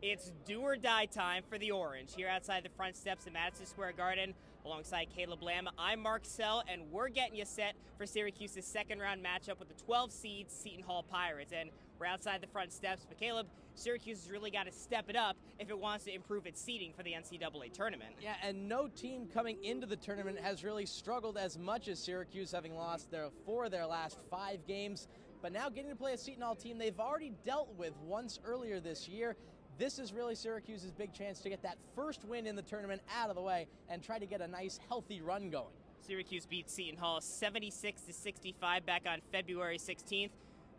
It's do or die time for the Orange here outside the front steps of Madison Square Garden alongside Caleb Lamb. I'm Mark Sell, and we're getting you set for Syracuse's second round matchup with the 12 seed Seton Hall Pirates. And we're outside the front steps, but Caleb, Syracuse has really got to step it up if it wants to improve its seeding for the NCAA tournament. Yeah, and no team coming into the tournament has really struggled as much as Syracuse, having lost four of their last 5 games. But now getting to play a Seton Hall team they've already dealt with once earlier this year. This is really Syracuse's big chance to get that first win in the tournament out of the way and try to get a nice, healthy run going. Syracuse beat Seton Hall 76-65 back on February 16th.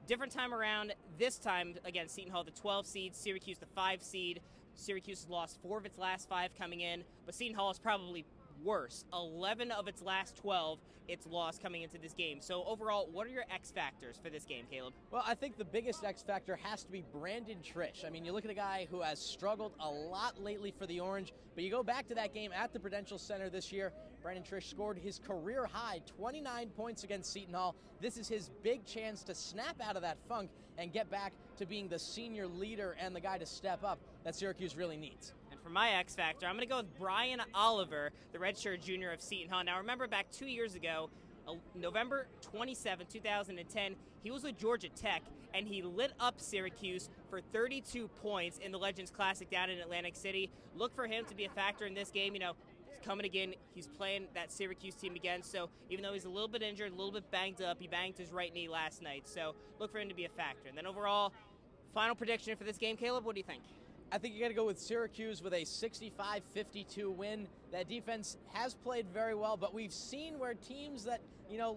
Different time around. This time, again, Seton Hall the 12 seed, Syracuse the 5 seed. Syracuse has lost 4 of its last 5 coming in, but Seton Hall is probably worse. 11 of its last 12 it's lost coming into this game. So overall, what are your X factors for this game, Caleb? Well, I think the biggest X factor has to be Brandon Triche. I mean, you look at a guy who has struggled a lot lately for the Orange, but you go back to that game at the Prudential Center this year, Brandon Triche scored his career high 29 points against Seton Hall. This is his big chance to snap out of that funk and get back to being the senior leader and the guy to step up that Syracuse really needs. And for my X factor, I'm going to go with Brian Oliver, the redshirt junior of Seton Hall. Now, remember back 2 years ago, November 27, 2010, he was with Georgia Tech, and he lit up Syracuse for 32 points in the Legends Classic down in Atlantic City. Look for him to be a factor in this game. You know, he's coming again. He's playing that Syracuse team again, so even though he's a little bit injured, a little bit banged up, he banged his right knee last night, so look for him to be a factor. And then overall, final prediction for this game, Caleb, what do you think? I think you got to go with Syracuse with a 65-52 win. That defense has played very well, but we've seen where teams that,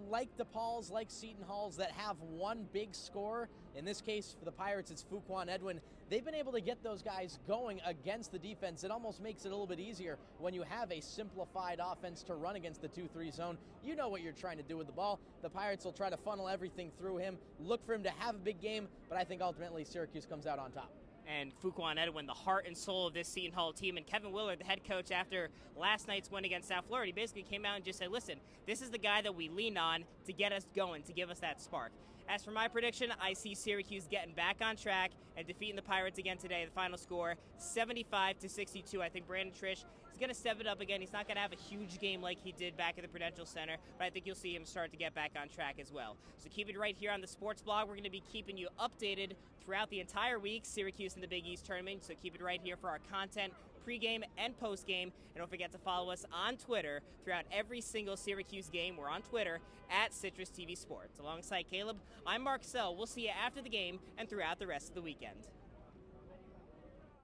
like DePaul's, like Seton Hall's, that have one big scorer, in this case for the Pirates it's Fuquan Edwin, they've been able to get those guys going against the defense. It almost makes it a little bit easier when you have a simplified offense to run against the 2-3 zone. You know what you're trying to do with the ball. The Pirates will try to funnel everything through him, look for him to have a big game, but I think ultimately Syracuse comes out on top. And Fuquan Edwin, the heart and soul of this Seton Hall team. And Kevin Willard, the head coach, after last night's win against South Florida, he basically came out and just said, listen, this is the guy that we lean on to get us going, to give us that spark. As for my prediction, I see Syracuse getting back on track and defeating the Pirates again today. The final score, 75-62. I think Brandon Triche is going to step it up again. He's not going to have a huge game like he did back at the Prudential Center, but I think you'll see him start to get back on track as well. So keep it right here on the Sports Blog. We're going to be keeping you updated throughout the entire week, Syracuse and the Big East tournament, so keep it right here for our content pregame and postgame. And don't forget to follow us on Twitter throughout every single Syracuse game. We're on Twitter at CitrusTV Sports. Alongside Caleb, I'm Mark Sell. We'll see you after the game and throughout the rest of the weekend.